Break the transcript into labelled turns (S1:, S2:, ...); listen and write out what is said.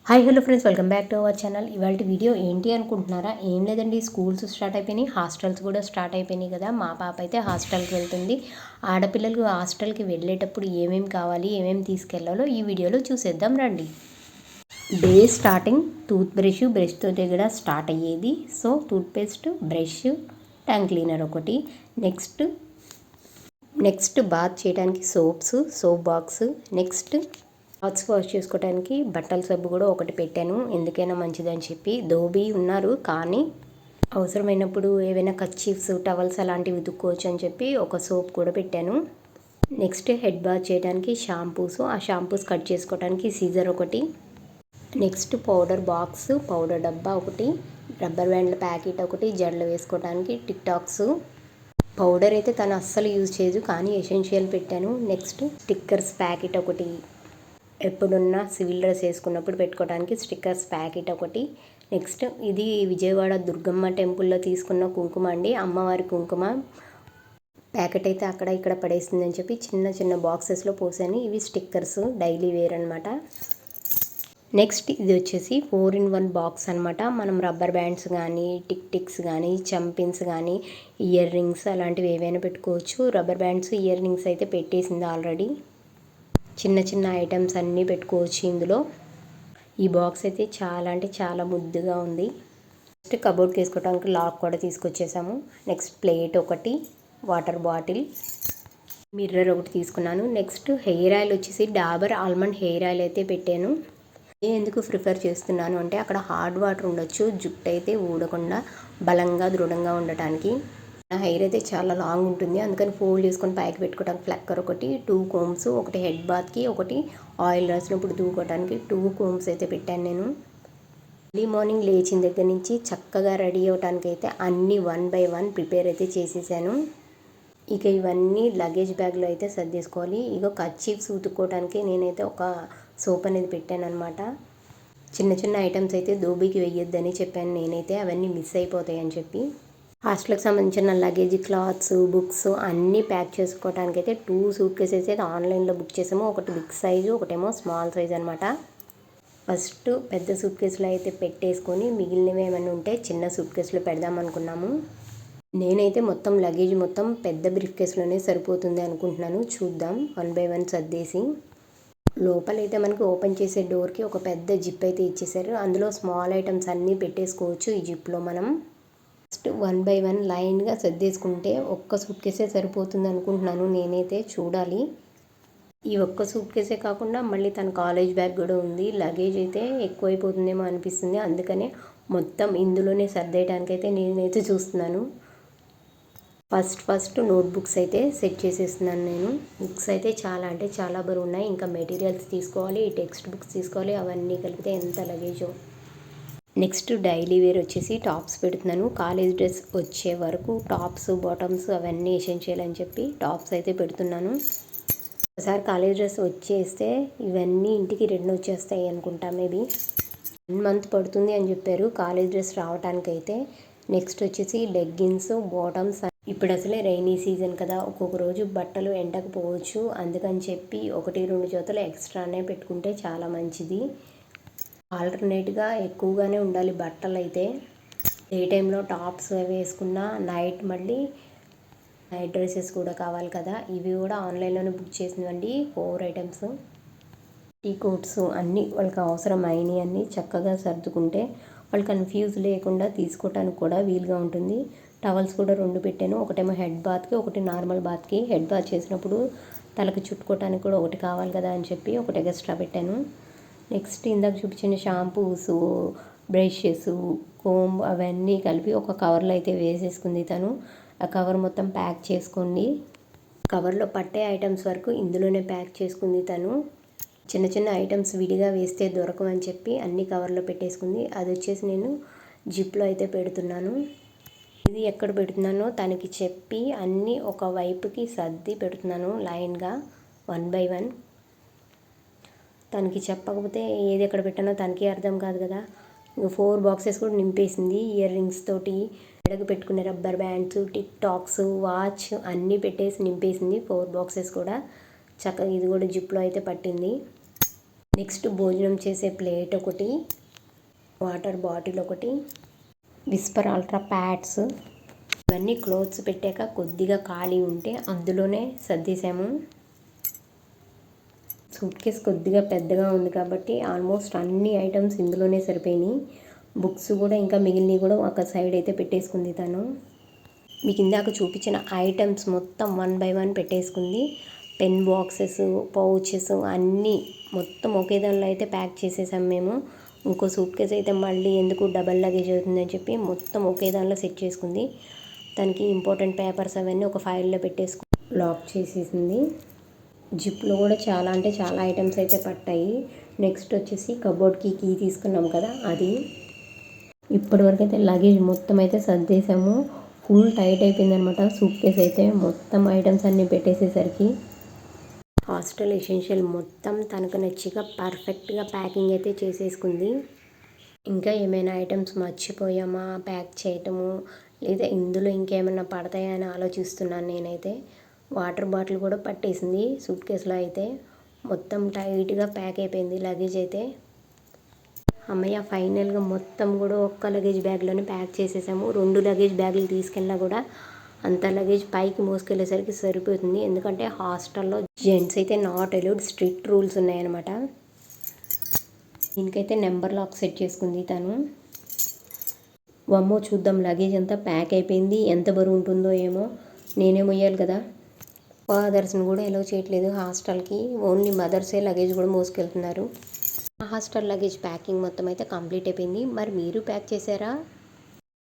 S1: Hi hello friends, welcome back to our channel. ఇవాళ video ఏంటి అనుకుంటున్నారా? ఏం లేదండి, స్కూల్స్ స్టార్ట్ అయిపోయినాయి, హాస్టల్స్ కూడా స్టార్ట్ అయిపోయినాయి కదా. మా పాప అయితే హాస్టల్కి వెళ్తుంది. ఆడపిల్లలు హాస్టల్కి వెళ్ళేటప్పుడు ఏమేమి కావాలి, ఏమేమి తీసుకెళ్లాలో ఈ వీడియోలో చూసేద్దాం రండి. డే స్టార్టింగ్ బ్రష్తో కూడా స్టార్ట్ అయ్యేది. So toothpaste, brush, tongue cleaner ఒకటి. నెక్స్ట్ బాత్ చేయడానికి soap box. Next clothes wash చేసుకోవడానికి బట్టల సబ్బు కూడా ఒకటి పెట్టాను, ఎందుకైనా మంచిదని చెప్పి. దోబీ ఉన్నారు కానీ అవసరమైనప్పుడు ఏవైనా కర్చీఫ్స్, టవల్స్ అలాంటివి ఉతుక్కోవచ్చు అని చెప్పి ఒక సోప్ కూడా పెట్టాను. నెక్స్ట్ హెడ్ బాత్ చేయడానికి షాంపూస్, ఆ షాంపూస్ కట్ చేసుకోవడానికి సీజర్ ఒకటి. నెక్స్ట్ పౌడర్ బాక్స్, పౌడర్ డబ్బా ఒకటి, రబ్బర్ బ్యాండ్ల ప్యాకెట్ ఒకటి, జడలు వేసుకోవడానికి టిక్ టాక్స్. పౌడర్ అయితే తను అస్సలు యూజ్ చేయదు కానీ ఎసెన్షియల్ పెట్టాను. నెక్స్ట్ స్టిక్కర్స్ ప్యాకెట్ ఒకటి, ఎప్పుడున్నా సివిల్ డ్రెస్ వేసుకున్నప్పుడు పెట్టుకోవడానికి స్టిక్కర్స్ ప్యాకెట్ ఒకటి. నెక్స్ట్ ఇది విజయవాడ దుర్గమ్మ టెంపుల్లో తీసుకున్న కుంకుమ అండి, అమ్మవారి కుంకుమ. ప్యాకెట్ అయితే అక్కడ ఇక్కడ పడేస్తుందని చెప్పి చిన్న చిన్న బాక్సెస్లో పోసాను. ఇవి స్టిక్కర్స్, డైలీ వేర్ అనమాట. నెక్స్ట్ ఇది వచ్చేసి 4-in-1 బాక్స్ అనమాట. మనం రబ్బర్ బ్యాండ్స్ కానీ, టిక్స్ కానీ, చంపిన్స్ కానీ, ఇయర్ రింగ్స్ అలాంటివి ఏవైనా పెట్టుకోవచ్చు. రబ్బర్ బ్యాండ్స్, ఇయర్ రింగ్స్ అయితే పెట్టేసింది ఆల్రెడీ. చిన్న చిన్న ఐటమ్స్ అన్నీ పెట్టుకోవచ్చు ఇందులో. ఈ బాక్స్ అయితే చాలా అంటే చాలా ముద్దుగా ఉంది. నెక్స్ట్ కబోర్డ్కి వేసుకోవడానికి లాక్ కూడా తీసుకొచ్చేసాము. నెక్స్ట్ ప్లేట్ ఒకటి, వాటర్ బాటిల్, మిర్రర్ ఒకటి తీసుకున్నాను. నెక్స్ట్ హెయిర్ ఆయిల్ వచ్చేసి డాబర్ ఆల్మండ్ హెయిర్ ఆయిల్ అయితే పెట్టాను. ఎందుకు ప్రిఫర్ చేస్తున్నాను అంటే అక్కడ హార్డ్ వాటర్ ఉండొచ్చు, జుట్టు అయితే ఊడకుండా బలంగా దృఢంగా ఉండటానికి. నా హెయిర్ అయితే చాలా లాంగ్ ఉంటుంది, అందుకని ఫోల్డ్ చేసుకొని పైకి పెట్టుకోవడానికి ఫ్లక్కర్ ఒకటి, 2 కోమ్స్, ఒకటి హెడ్ బాత్కి, ఒకటి ఆయిల్ రాసినప్పుడు దూకోవడానికి 2 కోమ్స్ అయితే పెట్టాను నేను. ఎర్లీ మార్నింగ్ లేచిన దగ్గర నుంచి చక్కగా రెడీ అవ్వడానికి అయితే అన్నీ 1 by 1 ప్రిపేర్ అయితే చేసేసాను. ఇక ఇవన్నీ లగేజ్ బ్యాగ్లో అయితే సర్దేసుకోవాలి. ఇక కర్చీఫ్స్ ఉతుక్కోవడానికి నేనైతే ఒక సోప్ అనేది పెట్టాను అనమాట. చిన్న చిన్న ఐటమ్స్ అయితే దోబీకి వేయొద్దని చెప్పాను నేనైతే, అవన్నీ మిస్ అయిపోతాయి అని చెప్పి. హాస్టల్కి సంబంధించిన లగేజ్, క్లాత్స్, బుక్స్ అన్నీ ప్యాక్ చేసుకోవడానికి అయితే 2 సూట్ కేసెస్ అయితే ఆన్లైన్లో బుక్ చేసాము. ఒకటి బిగ్ సైజు, ఒకటేమో స్మాల్ సైజ్ అనమాట. ఫస్ట్ పెద్ద సూట్ కేసులో అయితే పెట్టేసుకొని మిగిలినవి ఏమైనా ఉంటే చిన్న సూట్ కేసులో పెడదాం అనుకున్నాము. నేనైతే మొత్తం లగేజ్ మొత్తం పెద్ద బ్రీఫ్ కేసులోనే సరిపోతుంది అనుకుంటున్నాను. చూద్దాం. 1 by 1 సర్దేసి లోపలైతే మనకి ఓపెన్ చేసే డోర్కి ఒక పెద్ద జిప్ అయితే ఇచ్చేసారు. అందులో స్మాల్ ఐటమ్స్ అన్నీ పెట్టేసుకోవచ్చు ఈ జిప్లో మనం. ఫస్ట్ 1 by 1 లైన్గా సర్దేసుకుంటే ఒక్క సూట్ కేసే సరిపోతుంది అనుకుంటున్నాను నేనైతే. చూడాలి. ఈ ఒక్క సూట్ కేసే కాకుండా మళ్ళీ తన కాలేజ్ బ్యాగ్ కూడా ఉంది. లగేజ్ అయితే ఎక్కువైపోతుందేమో అనిపిస్తుంది, అందుకనే మొత్తం ఇందులోనే సర్దేయడానికైతే నేనైతే చూస్తున్నాను. ఫస్ట్ నోట్బుక్స్ అయితే సెట్ చేసేస్తున్నాను నేను. బుక్స్ అయితే చాలా అంటే చాలా బరువు ఉన్నాయి. ఇంకా మెటీరియల్స్ తీసుకోవాలి, టెక్స్ట్ బుక్స్ తీసుకోవాలి, అవన్నీ కలిపితే ఎంత లగేజో. నెక్స్ట్ డైలీ వేర్ వచ్చేసి టాప్స్ పెడుతున్నాను. కాలేజ్ డ్రెస్ వచ్చే వరకు టాప్స్, బాటమ్స్ అవన్నీ ఎసెన్షియల్ అని చెప్పి టాప్స్ అయితే పెడుతున్నాను. ఒకసారి కాలేజ్ డ్రెస్ వచ్చేస్తే ఇవన్నీ ఇంటికి రిటర్న్ వచ్చేస్తాయి అనుకుంటా. మేబీ 1 month పడుతుంది అని చెప్పారు కాలేజ్ డ్రెస్ రావడానికైతే. నెక్స్ట్ వచ్చేసి లెగ్గిన్స్, బాటమ్స్. ఇప్పుడు అసలే రైనీ సీజన్ కదా, ఒక్కొక్క రోజు బట్టలు ఎండకపోవచ్చు, అందుకని చెప్పి 1-2 జతలు ఎక్స్ట్రానే పెట్టుకుంటే చాలా మంచిది. ఆల్టర్నేట్గా ఎక్కువగానే ఉండాలి బట్టలు అయితే. డే టైంలో టాప్స్ అవి వేసుకున్నా, మళ్ళీ నైట్ డ్రెస్సెస్ కూడా కావాలి కదా. ఇవి కూడా ఆన్లైన్లోనే బుక్ చేసినవండి. 4 items. టీ కోట్స్ అన్నీ వాళ్ళకి అవసరం అయినవి అన్నీ చక్కగా సర్దుకుంటే వాళ్ళు కన్ఫ్యూజ్ లేకుండా తీసుకోవటానికి కూడా వీలుగా ఉంటుంది. టవల్స్ కూడా 2 పెట్టాను. ఒకటేమో హెడ్ బాత్కి, ఒకటి నార్మల్ బాత్కి. హెడ్ బాత్ చేసినప్పుడు తలకి చుట్టుకోవటానికి కూడా ఒకటి కావాలి కదా అని చెప్పి ఒకటి ఎక్స్ట్రా పెట్టాను. నెక్స్ట్ ఇందాక చూపించిన షాంపూస్, బ్రషెస్, కోంబ్ అవన్నీ కలిపి ఒక కవర్లో అయితే వేసేసుకుంది తను. ఆ కవర్ మొత్తం ప్యాక్ చేసుకోండి. కవర్లో పట్టే ఐటమ్స్ వరకు ఇందులోనే ప్యాక్ చేసుకుంది తను. చిన్న చిన్న ఐటమ్స్ విడిగా వేస్తే దొరకవని చెప్పి అన్ని కవర్లో పెట్టేసుకుంది. అది వచ్చేసి నేను జిప్లో అయితే పెడుతున్నాను. ఇది ఎక్కడ పెడుతున్నానో తనకి చెప్పి అన్నీ ఒక వైపుకి సర్ది పెడుతున్నాను లైన్గా 1 by 1. తనకి చెప్పకపోతే ఏది ఎక్కడ పెట్టానో తనకి అర్థం కాదు కదా. 4 బాక్సెస్ కూడా నింపేసింది. ఇయర్ రింగ్స్ తోటి, మెడకు పెట్టుకునే rubber bands, tick talks, watch అన్నీ పెట్టేసి నింపేసింది 4 బాక్సెస్ కూడా. చక్కగా ఇది కూడా జిప్లో అయితే పట్టింది. నెక్స్ట్ భోజనం చేసే ప్లేట్ ఒకటి, వాటర్ బాటిల్ ఒకటి, విస్పర్ అల్ట్రా ప్యాడ్స్, ఇవన్నీ క్లోత్స్ పెట్టాక కొద్దిగా ఖాళీ ఉంటే అందులోనే సర్దేశాము. సూట్ కేస్ కొద్దిగా పెద్దగా ఉంది కాబట్టి ఆల్మోస్ట్ అన్ని ఐటమ్స్ ఇందులోనే సరిపోయినాయి. బుక్స్ కూడా ఇంకా మిగిలినవి కూడా ఒక సైడ్ అయితే పెట్టేసుకుంది తను. మీకు ఇందాక చూపించిన ఐటమ్స్ మొత్తం 1 బై 1 పెట్టేసుకుంది. పెన్ బాక్సెస్, పౌచెస్ అన్నీ మొత్తం ఒకే దానిలో అయితే ప్యాక్ చేసేసాం మేము. ఇంకో సూట్ కేస్ అయితే మళ్ళీ ఎందుకు డబల్ లగేజ్ అవుతుందని చెప్పి మొత్తం ఒకే దానిలో సెట్ చేసుకుంది. దానికి ఇంపార్టెంట్ పేపర్స్ అవన్నీ ఒక ఫైల్లో లాక్ చేసేసింది. జిప్లో కూడా చాలా అంటే చాలా ఐటమ్స్ అయితే పట్టాయి. నెక్స్ట్ వచ్చేసి కబోర్డ్కి కీ తీసుకున్నాం కదా అది. ఇప్పటివరకు అయితే లగేజ్ మొత్తం అయితే సర్దేశాము. ఫుల్ టైట్ అయిపోయింది అనమాట సూట్ కేస్ అయితే, మొత్తం ఐటమ్స్ అన్నీ పెట్టేసేసరికి. హాస్టల్ ఎసెన్షియల్ మొత్తం తనకు నచ్చిగా పర్ఫెక్ట్గా ప్యాకింగ్ అయితే చేసేసుకుంది. ఇంకా ఏమైనా ఐటమ్స్ మర్చిపోయామా ప్యాక్ చేయటము, లేదా ఇందులో ఇంకేమైనా పడతాయా అని ఆలోచిస్తున్నాను నేనైతే. వాటర్ బాటిల్ కూడా పట్టేసింది సూట్ కేసులో అయితే. మొత్తం టైట్గా ప్యాక్ అయిపోయింది లగేజ్ అయితే. అమ్మయ్య, ఫైనల్గా మొత్తం కూడా ఒక్క లగేజ్ బ్యాగ్లోనే ప్యాక్ చేసేసాము. 2 లగేజ్ బ్యాగులు తీసుకెళ్ళినా కూడా అంత లగేజ్ పైకి మోసుకెళ్ళేసరికి సరిపోతుంది. ఎందుకంటే హాస్టల్లో జెంట్స్ అయితే నాట్ అలౌడ్, స్ట్రిక్ట్ రూల్స్ ఉన్నాయన్నమాట. దీనికైతే నెంబర్ లాక్ సెట్ చేసుకుంది తను. వమ్మో, చూద్దాం లగేజ్ అంతా ప్యాక్ అయిపోయింది. ఎంత బరువు ఉంటుందో ఏమో, నేనే మొయ్యాలి కదా. ఫాదర్స్ని కూడా ఎలో చేయట్లేదు హాస్టల్కి, ఓన్లీ మదర్సే లగేజ్ కూడా మోసుకెళ్తున్నారు. హాస్టల్ లగేజ్ ప్యాకింగ్ మొత్తం అయితే కంప్లీట్ అయిపోయింది. మరి మీరు ప్యాక్ చేశారా?